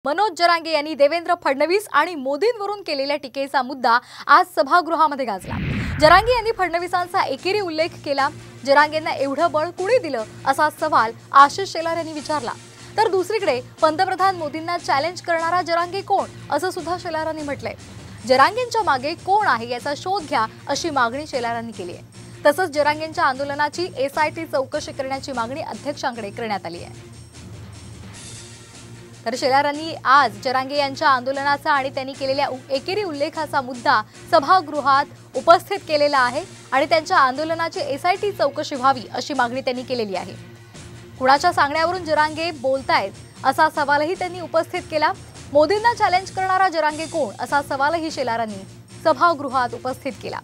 मनोज जरांगे यांनी देवेंद्र फडणवीस आणि मोदींवरून केलेल्या टीकेचा मुद्दा आज सभागृहामध्ये गाजला। जरांगे यांनी फडणवीसांचा एकेरी उल्लेख केला। जरांगेंना एवढं बळ कुणी दिलं असा सवाल आशिष शेलार यांनी विचारला। तर दुसरीकडे पंतप्रधान मोदींना चॅलेंज करणारा जरांगे कोण असं सुद्धा शेलारांनी म्हटलंय। जरांगेंच्या मागे कोण आहे याचा शोध घ्या अशी मागणी शेलारांनी केली आहे। तसंच जरांगेंच्या आंदोलनाची SIT चौकशी करण्याची मागणी अध्यक्षांकडे करण्यात आली आहे। तर शेलारांनी आज जरांगे यांच्या आंदोलनाचा आणि त्यांनी केलेल्या एकेरी उल्लेखाचा मुद्दा सभागृहात उपस्थित केलेला आहे आणि त्यांच्या आंदोलनाची SIT चौकशी व्हावी अशी मागणी त्यांनी केलेली आहे। कुणाच्या सांगण्यावरून जरांगे बोलतायत असा सवालही त्यांनी उपस्थित केला। मोदींना चॅलेंज करणारा जरांगे कोण असा सवालही शेलारांनी सभागृहात उपस्थित केला।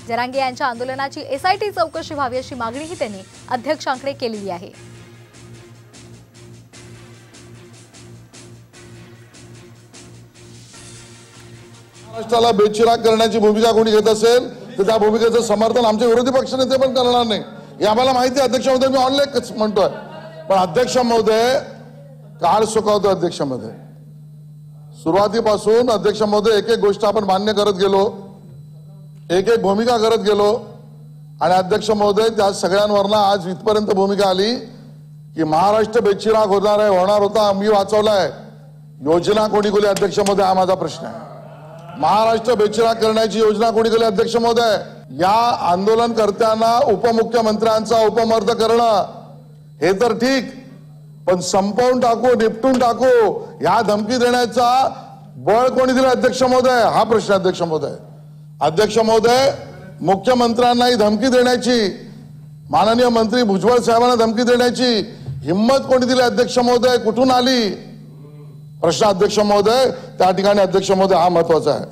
जरांगे यांच्या आंदोलनाची SIT चौकशी व्हावी अशी मागणीही त्यांनी अध्यक्षांकडे केलेली आहे। महाराष्ट्राला बेचिराग करण्याची भूमिका कोणी घेत असेल तर त्या भूमिकेचं समर्थन आमचे विरोधी पक्षनेते पण करणार नाही हे आम्हाला माहिती आहे। अध्यक्ष महोदय मी ऑनलाईन म्हणतोय पण अध्यक्ष महोदय काळ सुकावतो। अध्यक्ष महोदय सुरुवातीपासून अध्यक्ष महोदय एक एक गोष्ट आपण मान्य करत गेलो, एक एक भूमिका करत गेलो आणि अध्यक्ष महोदय त्या सगळ्यांवरना आज इथपर्यंत भूमिका आली की महाराष्ट्र बेचिराग होणार होता आम्ही वाचवलाय। योजना कोणी केली अध्यक्ष महोदय हा माझा प्रश्न आहे। महाराष्ट्र बेचिराग करण्याची योजना कोणी केली अध्यक्ष महोदय? या आंदोलनकर्त्यांना उपमुख्यमंत्र्यांचा उपमर्द करणं हे तर ठीक, पण संपवून टाकू निपटून टाकू या धमकी देण्याचा बळ कोणी दिलं अध्यक्ष महोदय हा प्रश्न अध्यक्ष महोदय। अध्यक्ष महोदय मुख्यमंत्र्यांनाही धमकी देण्याची, माननीय मंत्री भुजबळ साहेबांना धमकी देण्याची हिम्मत कोणी दिली अध्यक्ष महोदय? कुठून आली प्रश्न अध्यक्ष महोदय? त्या ठिकाणी अध्यक्ष महोदय हा महत्त्वाचा आहे।